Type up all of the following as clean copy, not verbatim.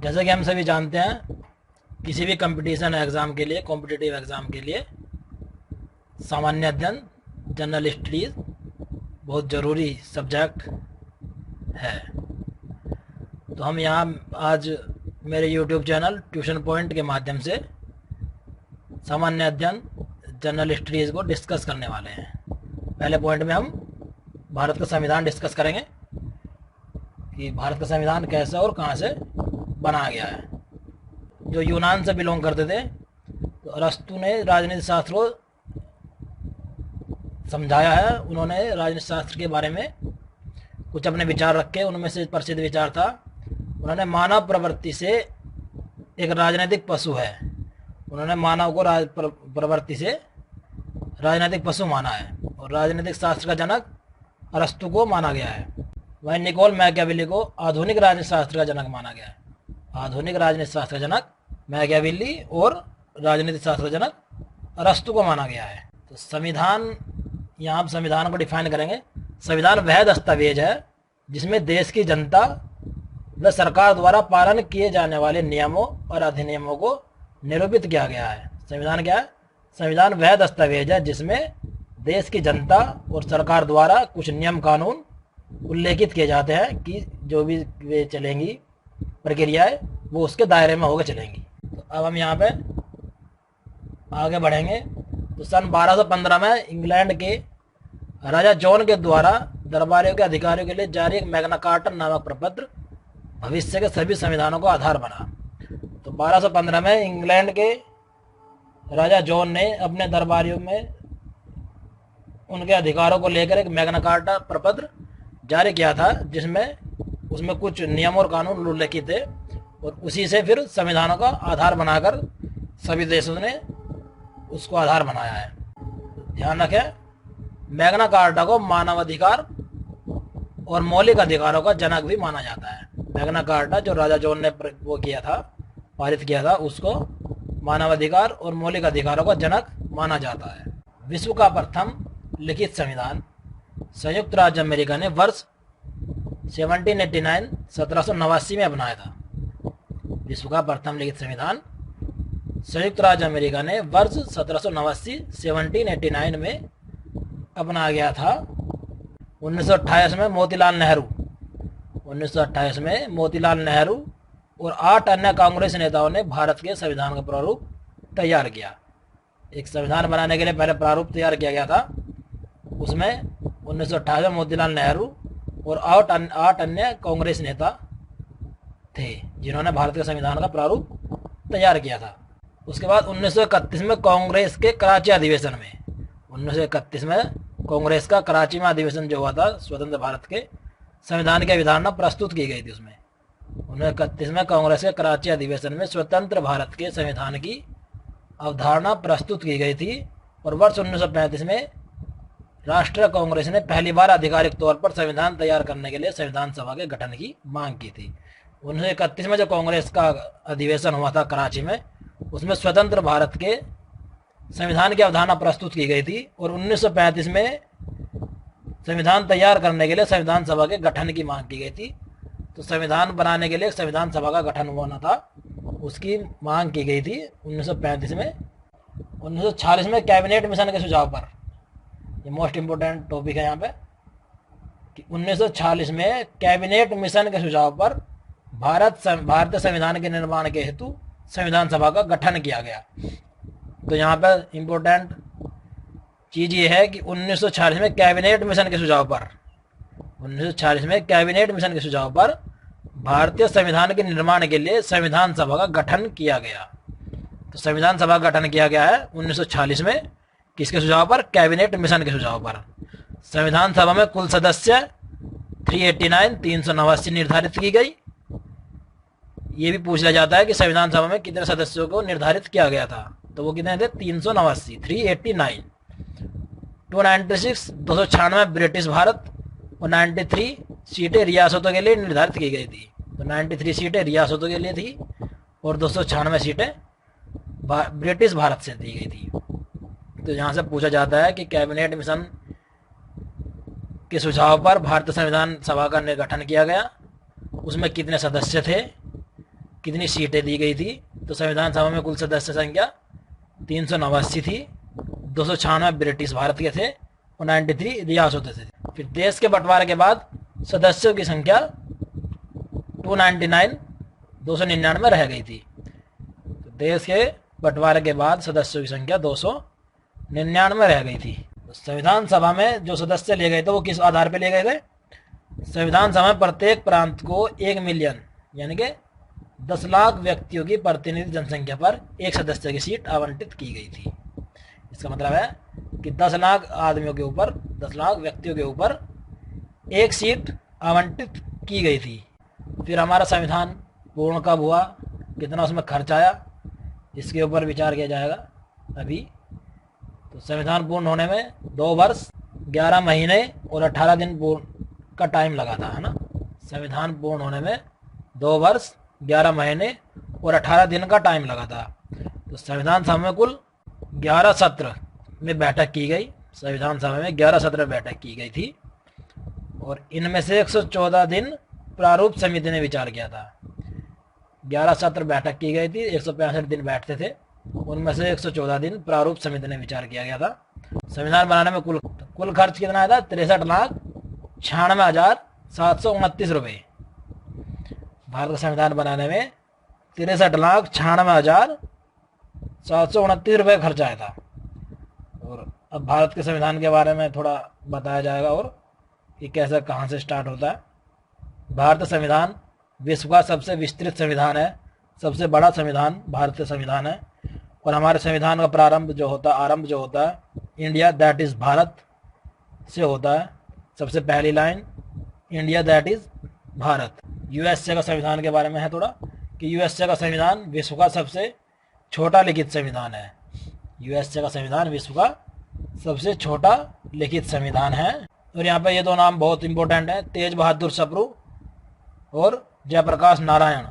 जैसे कि हम सभी जानते हैं, किसी भी कंपटीशन एग्ज़ाम के लिए, कॉम्पिटिटिव एग्ज़ाम के लिए सामान्य अध्ययन, जनरल स्टडीज़ बहुत ज़रूरी सब्जेक्ट है। तो हम यहाँ आज मेरे यूट्यूब चैनल ट्यूशन पॉइंट के माध्यम से सामान्य अध्ययन, जनरल स्टडीज़ को डिस्कस करने वाले हैं। पहले पॉइंट में हम भारत का संविधान डिस्कस करेंगे कि भारत का संविधान कैसे और कहाँ से बनाया गया है। जो यूनान से बिलोंग करते थे, तो अरस्तु ने राजनीति शास्त्र को समझाया है। उन्होंने राजनीति शास्त्र के बारे में कुछ अपने विचार रखे। उनमें से प्रसिद्ध विचार था, उन्होंने मानव प्रवृत्ति से एक राजनीतिक पशु है। उन्होंने मानव को प्रवृत्ति से राजनीतिक पशु माना है और राजनीतिक शास्त्र का जनक अरस्तु को माना गया है। वहीं निकोल मैकियावेली को आधुनिक राजनीति शास्त्र का जनक माना गया है। आधुनिक राजनीति शास्त्र का जनक मैकियावेली और राजनीति शास्त्र का जनक अरस्तु को माना गया है। तो संविधान, यहाँ आप संविधान को डिफाइन करेंगे। संविधान वह दस्तावेज है जिसमें देश की जनता व सरकार द्वारा पालन किए जाने वाले नियमों और अधिनियमों को निरूपित किया गया है। संविधान क्या है? संविधान वह दस्तावेज है जिसमें देश की जनता और सरकार द्वारा कुछ नियम कानून उल्लेखित किए जाते हैं कि जो भी वे चलेंगी प्रक्रियाएं वो उसके दायरे में होकर चलेंगी। तो अब हम यहाँ पे आगे बढ़ेंगे। तो सन 1215 में इंग्लैंड के राजा जॉन के द्वारा दरबारियों के अधिकारियों के लिए जारी एक मैग्ना कार्टा नामक प्रपत्र भविष्य के सभी संविधानों का आधार बना। तो 1215 में इंग्लैंड के राजा जॉन ने अपने दरबारियों में उनके अधिकारों को लेकर एक मैग्ना कार्टा प्रपत्र जारी किया था, जिसमें उसमें कुछ नियम और कानून उल्लेखित थे और उसी से फिर संविधानों का आधार बनाकर सभी देशों ने उसको आधार बनाया है। ध्यान रखें, मैग्ना कार्टा को मानवाधिकार और मौलिक अधिकारों का जनक भी माना जाता है। मैग्ना कार्टा जो राजा जॉन ने वो किया था, पारित किया था, उसको मानवाधिकार और मौलिक अधिकारों का जनक माना जाता है। विश्व का प्रथम लिखित संविधान संयुक्त राज्य अमेरिका ने वर्ष 1789 में अपनाया था। विश्व का प्रथम लिखित संविधान संयुक्त राज्य अमेरिका ने वर्ष 1789 में अपनाया गया था। 1928 में मोतीलाल नेहरू और 8 अन्य कांग्रेस नेताओं ने भारत के संविधान का प्रारूप तैयार किया। एक संविधान बनाने के लिए पहले प्रारूप तैयार किया गया था। उसमें 1928 में मोतीलाल नेहरू और 8 अन्य कांग्रेस नेता थे जिन्होंने भारत के संविधान का प्रारूप तैयार किया था। उसके बाद 1931 में कांग्रेस के कराची अधिवेशन में 1931 में कांग्रेस का कराची में अधिवेशन जो हुआ था, स्वतंत्र भारत के संविधान की अवधारणा प्रस्तुत की गई थी। उसमें 1931 में कांग्रेस के कराची अधिवेशन में स्वतंत्र भारत के संविधान की अवधारणा प्रस्तुत की गई थी और वर्ष 1935 में राष्ट्रीय कांग्रेस ने पहली बार आधिकारिक तौर पर संविधान तैयार करने के लिए संविधान सभा के गठन की मांग की थी। 1931 में जो कांग्रेस का अधिवेशन हुआ था कराची में, उसमें स्वतंत्र भारत के संविधान की अवधारणा प्रस्तुत की गई थी और 1935 में संविधान तैयार करने के लिए संविधान सभा के गठन की मांग की गई थी। तो संविधान बनाने के लिए संविधान सभा का गठन होना था, उसकी मांग की गई थी 1935 में। 1946 में कैबिनेट मिशन के सुझाव पर, ये मोस्ट इम्पोर्टेंट टॉपिक है यहाँ पे, कि 1946 में कैबिनेट मिशन के सुझाव पर भारतीय संविधान के निर्माण के हेतु संविधान सभा का गठन किया गया। तो यहाँ पर इम्पोर्टेंट चीज़ ये है कि 1946 में कैबिनेट मिशन के सुझाव पर 1946 में कैबिनेट मिशन के सुझाव पर भारतीय संविधान के निर्माण के लिए संविधान सभा का गठन किया गया। तो संविधान सभा का गठन किया गया है 1946 में, किसके सुझाव पर? कैबिनेट मिशन के सुझाव पर। संविधान सभा में कुल सदस्य 389 निर्धारित की गई। ये भी पूछ लिया जाता है कि संविधान सभा में कितने सदस्यों को निर्धारित किया गया था, तो वो कितने थे? 389 296 296 ब्रिटिश भारत और 93 सीटें रियासतों के लिए निर्धारित की गई थी। तो 93 सीटें रियासतों के लिए थी और 296 सीटें ब्रिटिश भारत से दी गई थी। तो यहाँ से पूछा जाता है कि कैबिनेट मिशन के सुझाव पर भारतीय संविधान सभा का गठन किया गया, उसमें कितने सदस्य थे? कितनी सीटें दी गई थी, तो संविधान सभा में कुल सदस्य संख्या 389 थी। 296 ब्रिटिश भारत के थे और 93 रियासतों से थे। फिर देश के बंटवारे के बाद सदस्यों की संख्या 299 रह गई थी। तो देश के बंटवारे के बाद सदस्यों की संख्या 299 रह गई थी। तो संविधान सभा में जो सदस्य लिए गए थे वो किस आधार पर लिए गए थे? संविधान सभा में प्रत्येक प्रांत को 1 मिलियन यानी कि 10 लाख व्यक्तियों की प्रतिनिधि जनसंख्या पर एक सदस्य की सीट आवंटित की गई थी। इसका मतलब है कि 10 लाख आदमियों के ऊपर, 10 लाख व्यक्तियों के ऊपर एक सीट आवंटित की गई थी। फिर हमारा संविधान पूर्ण कब हुआ, कितना उसमें खर्च आया, इसके ऊपर विचार किया जाएगा अभी। तो संविधान पूर्ण होने में 2 वर्ष 11 महीने और 18 दिन पूर्ण का टाइम लगा था, है ना। संविधान पूर्ण होने में 2 वर्ष 11 महीने और 18 दिन का टाइम लगा था। तो संविधान सभा में कुल 11 सत्र में बैठक की गई। संविधान सभा में 11 सत्र बैठक की गई थी और इनमें से 114 दिन प्रारूप समिति ने विचार किया था। 11 सत्र बैठक की गई थी, 165 दिन बैठते थे, उनमें से 114 दिन प्रारूप समिति ने विचार किया गया था। संविधान बनाने में कुल खर्च कितना आया था? 63,96,729 रुपये। भारत का संविधान बनाने में 63,96,729 रुपये खर्च आया था। और अब भारत के संविधान के बारे में थोड़ा बताया जाएगा और कि कैसे कहाँ से स्टार्ट होता है। भारत संविधान विश्व का सबसे विस्तृत संविधान है, सबसे बड़ा संविधान भारतीय संविधान है। और हमारे संविधान का आरंभ जो होता है इंडिया दैट इज़ भारत से होता है। सबसे पहली line India that is Bharat. USA का संविधान के बारे में है थोड़ा कि यूएसए का संविधान विश्व का सबसे छोटा लिखित संविधान है। यूएसए का संविधान विश्व का सबसे छोटा लिखित संविधान है। और यहाँ पे ये 2 नाम बहुत इंपॉर्टेंट हैं, तेज बहादुर सप्रू और जयप्रकाश नारायण।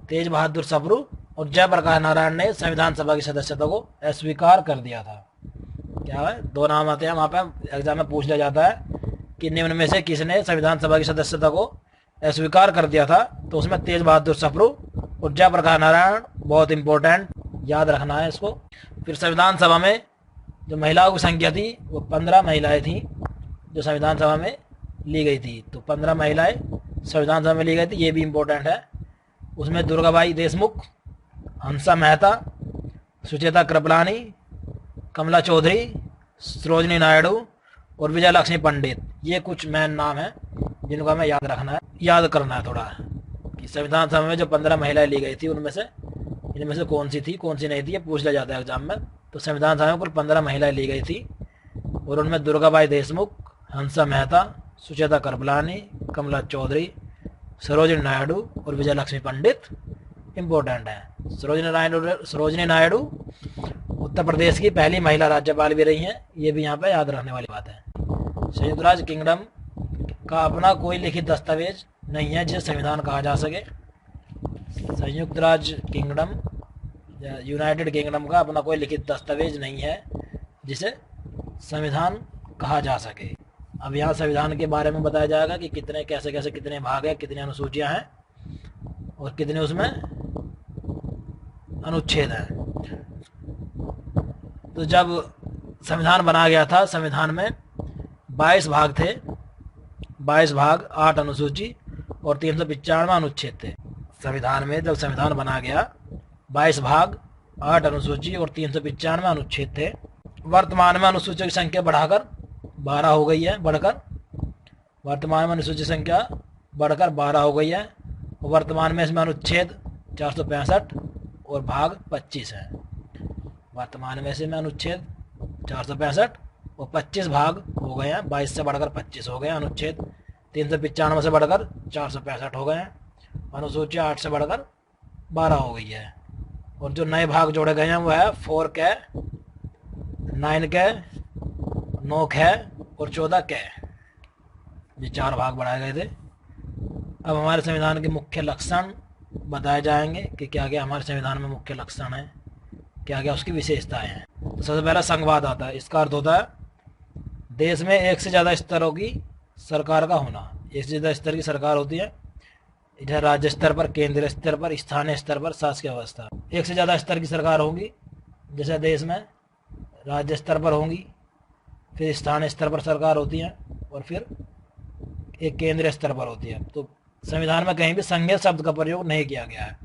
तेज बहादुर सप्रू और जयप्रकाश नारायण ने संविधान सभा की सदस्यता को अस्वीकार कर दिया था। क्या है? 2 नाम आते हैं वहाँ पे, एग्जाम में पूछ लिया जाता है कि निम्न में से किसने संविधान सभा की सदस्यता को अस्वीकार कर दिया था, तो उसमें तेज बहादुर सप्रू और जयप्रकाश नारायण बहुत इंपॉर्टेंट, याद रखना है इसको। फिर संविधान सभा में जो महिलाओं की संख्या थी वो 15 महिलाएं थी जो संविधान सभा में ली गई थी। तो 15 महिलाएं संविधान सभा में ली गई थी, ये भी इम्पोर्टेंट है। उसमें दुर्गाबाई देशमुख, हंसा मेहता, सुचेता कृपलानी, कमला चौधरी, सरोजिनी नायडू और विजय लक्ष्मी पंडित, ये कुछ मेन नाम हैं जिनको हमें याद रखना है, याद करना है थोड़ा कि संविधान सभा में जो 15 महिलाएं ली गई थी इनमें से कौन सी थी कौन सी नहीं थी, ये पूछ लिया जाता है एग्जाम में। तो संविधान सभा में कुल 15 महिलाएं ली गई थी और उनमें दुर्गाबाई देशमुख, हंसा मेहता, सुचेता कृपलानी, कमला चौधरी, सरोजिनी नायडू और विजय लक्ष्मी पंडित इम्पोर्टेंट है। सरोजिनी नायडू उत्तर प्रदेश की पहली महिला राज्यपाल भी रही हैं, ये भी यहाँ पे याद रखने वाली बात है। संयुक्त राज्य किंगडम का अपना कोई लिखित दस्तावेज नहीं है जिसे संविधान कहा जा सके। संयुक्त राज्य किंगडम या यूनाइटेड किंगडम का अपना कोई लिखित दस्तावेज नहीं है जिसे संविधान कहा जा सके। अब यहाँ संविधान के बारे में बताया जाएगा कि कितने कैसे कैसे कितने भाग हैं, कितनी अनुसूचियाँ हैं और कितने उसमें अनुच्छेद हैं। तो जब संविधान बना गया था, संविधान में 22 भाग थे, 22 भाग, 8 अनुसूची और 395 अनुच्छेद थे। संविधान में जब संविधान बना गया 22 भाग, 8 अनुसूची और 395 अनुच्छेद थे। वर्तमान में अनुसूचियों की संख्या बढ़ाकर 12 हो गई है, वर्तमान में अनुसूची संख्या बढ़कर 12 हो गई है। वर्तमान में इसमें अनुच्छेद 465 और भाग 25 है। वर्तमान में इसमें अनुच्छेद 465 और 25 भाग हो गए हैं, 22 से बढ़कर 25 हो गए हैं। अनुच्छेद 395 से बढ़कर 465 हो गए हैं। अनुसूची 8 से बढ़कर 12 हो गई है। और जो नए भाग जोड़े गए हैं वो है 4 के, 9 के, 9 के और 14 के, ये 4 भाग बढ़ाए गए थे। अब हमारे संविधान के मुख्य लक्षण बताए जाएंगे कि क्या क्या हमारे संविधान में मुख्य लक्षण हैं, क्या क्या उसकी विशेषताएं हैं। तो सबसे पहला संघवाद आता है। इसका अर्थ होता है देश में एक से ज़्यादा स्तरों की सरकार का होना। एक से ज़्यादा स्तर की सरकार होती है इधर राज्य स्तर पर, केंद्रीय स्तर पर, स्थानीय स्तर पर शासकीय व्यवस्था। एक से ज़्यादा स्तर की सरकार होंगी, जैसे देश में राज्य स्तर पर होंगी, फिर स्थानीय स्तर पर सरकार होती है, और फिर एक केंद्रीय स्तर पर होती है। तो संविधान में कहीं भी संघीय शब्द का प्रयोग नहीं किया गया है।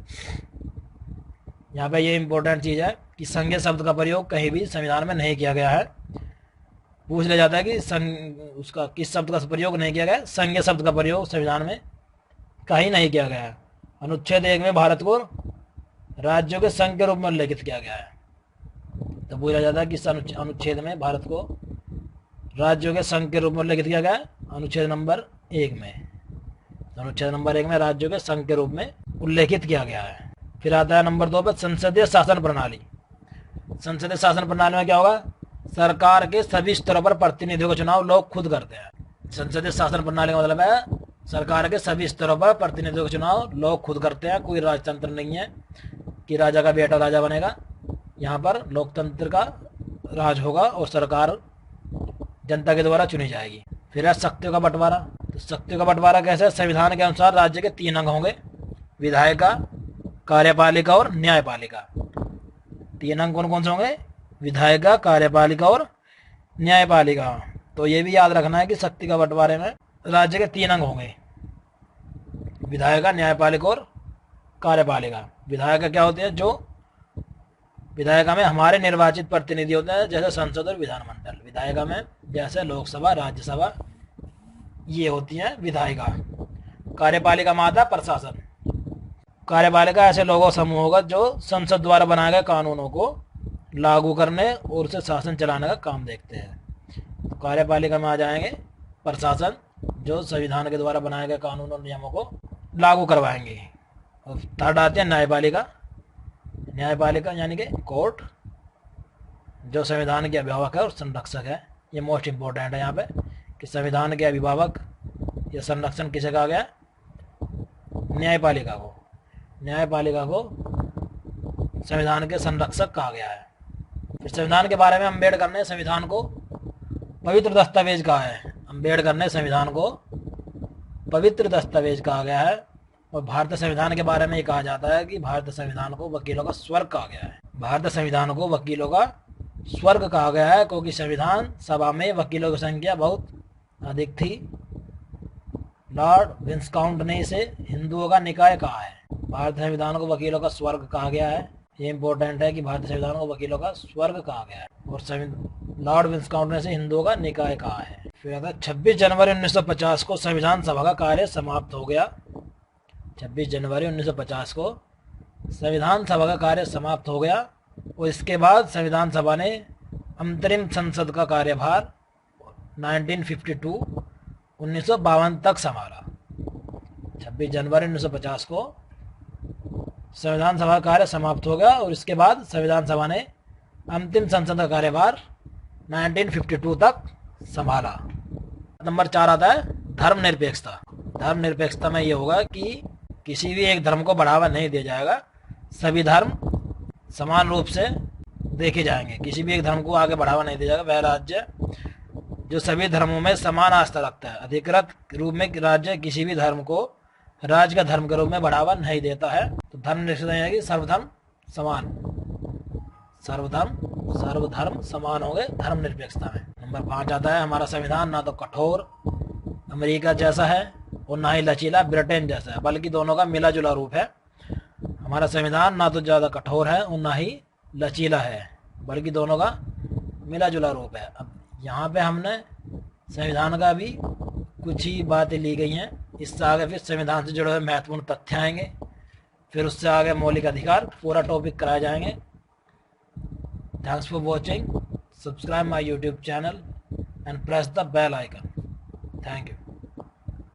यहाँ पे ये इंपॉर्टेंट चीज़ है कि संघीय शब्द का प्रयोग कहीं भी संविधान में नहीं किया गया है। पूछ लिया जाता है कि उसका किस शब्द का प्रयोग नहीं किया गया है, संघीय शब्द का प्रयोग संविधान में कहीं नहीं किया गया है। अनुच्छेद 1 में भारत को राज्यों के संघ के रूप में उल्लेखित किया गया है। तो बोला जाता है कि इस अनुच्छेद में भारत को राज्यों के संघ के रूप में उल्लेखित किया गया है, अनुच्छेद नंबर 1 में। अनुच्छेद नंबर 1 में राज्यों के संघ के रूप में उल्लेखित किया गया है। फिर आता है नंबर 2 पर संसदीय शासन प्रणाली। संसदीय शासन प्रणाली में क्या होगा? सरकार के सभी स्तरों पर प्रतिनिधियों का चुनाव लोग खुद करते हैं। संसदीय शासन प्रणाली का मतलब है सरकार के सभी स्तरों पर प्रतिनिधियों का चुनाव लोग खुद करते हैं। कोई राजतंत्र नहीं है कि राजा का बेटा राजा बनेगा। यहाँ पर लोकतंत्र का राज होगा और सरकार जनता के द्वारा चुनी जाएगी। फिर है शक्तियों का बंटवारा। तो शक्तियों का बंटवारा कैसे है? संविधान के अनुसार राज्य के 3 अंग होंगे, विधायिका, कार्यपालिका और न्यायपालिका। 3 अंग कौन कौन से होंगे? विधायिका, कार्यपालिका और न्यायपालिका। तो ये भी याद रखना है कि शक्ति का बंटवारे में राज्य के 3 अंग होंगे, विधायिका, न्यायपालिका और कार्यपालिका। विधायिका क्या होती है? जो विधायिका में हमारे निर्वाचित प्रतिनिधि होते हैं, जैसे संसद और विधानमंडल। विधायिका में जैसे लोकसभा, राज्यसभा, ये होती है विधायिका। कार्यपालिका में आता है प्रशासन। कार्यपालिका ऐसे लोगों समूह होगा जो संसद द्वारा बनाए गए कानूनों को लागू करने और उसे शासन चलाने का काम देखते हैं। तो कार्यपालिका में आ जाएंगे प्रशासन, जो संविधान के द्वारा बनाए गए कानून और नियमों को लागू करवाएंगे। और थर्ड आती है न्यायपालिका। न्यायपालिका यानी कि कोर्ट, जो संविधान के अभिभावक है और संरक्षक है। ये मोस्ट इम्पोर्टेंट है यहाँ पे कि संविधान के अभिभावक या संरक्षण किसे कहा गया? न्यायपालिका को। न्यायपालिका को संविधान के संरक्षक कहा गया है। फिर संविधान के बारे में अम्बेडकर ने संविधान को पवित्र दस्तावेज कहा है। अम्बेडकर ने संविधान को पवित्र दस्तावेज कहा गया है। और भारतीय संविधान के बारे में ये कहा जाता है कि भारतीय संविधान को वकीलों का स्वर्ग कहा गया है। भारतीय संविधान को वकीलों का स्वर्ग कहा गया है क्योंकि संविधान सभा में वकीलों की संख्या बहुत अधिक थी। लॉर्ड विस्काउंट ने इसे हिंदुओं का निकाय कहा है। भारतीय संविधान को वकीलों का स्वर्ग कहा गया है। ये इंपॉर्टेंट है कि भारतीय संविधान को वकीलों का स्वर्ग कहा गया है और लॉर्ड विस्काउंट ने इसे हिंदुओं का निकाय कहा है। फिर आता है 26 जनवरी 1950 को संविधान सभा का कार्य समाप्त हो गया। 26 जनवरी 1950 को संविधान सभा का कार्य समाप्त हो गया और इसके बाद संविधान सभा ने अंतरिम संसद का कार्यभार 1952 तक संभाला। 26 जनवरी 1950 को संविधान सभा का कार्य समाप्त हो गया और इसके बाद संविधान सभा ने अंतिम संसद का कार्यभार 1952 तक संभाला। नंबर 4 आता है धर्मनिरपेक्षता। धर्मनिरपेक्षता में ये होगा कि किसी भी एक धर्म को बढ़ावा नहीं दिया जाएगा, सभी धर्म समान रूप से देखे जाएंगे। किसी भी एक धर्म को आगे बढ़ावा नहीं दिया जाएगा। वह राज्य जो सभी धर्मों में समान आस्था रखता है, अधिकृत रूप में राज्य किसी भी धर्म को राज्य का धर्म के रूप में बढ़ावा नहीं देता है। तो धर्मनिरपेक्षता है कि सर्वधर्म समान, सर्वधर्म समान हो गए धर्मनिरपेक्षता में। नंबर 5 आता है हमारा संविधान ना तो कठोर अमेरिका जैसा है और ना ही लचीला ब्रिटेन जैसा है, बल्कि दोनों का मिला जुला रूप है। हमारा संविधान ना तो ज़्यादा कठोर है और ना ही लचीला है, बल्कि दोनों का मिला जुला रूप है। अब यहाँ पे हमने संविधान का भी कुछ ही बातें ली गई हैं। इससे आगे फिर संविधान से जुड़े हुए महत्वपूर्ण तथ्य आएंगे, फिर उससे आगे मौलिक अधिकार, पूरा टॉपिक कराए जाएंगे। Thanks for watching, subscribe my YouTube channel and press the bell icon. Thank you.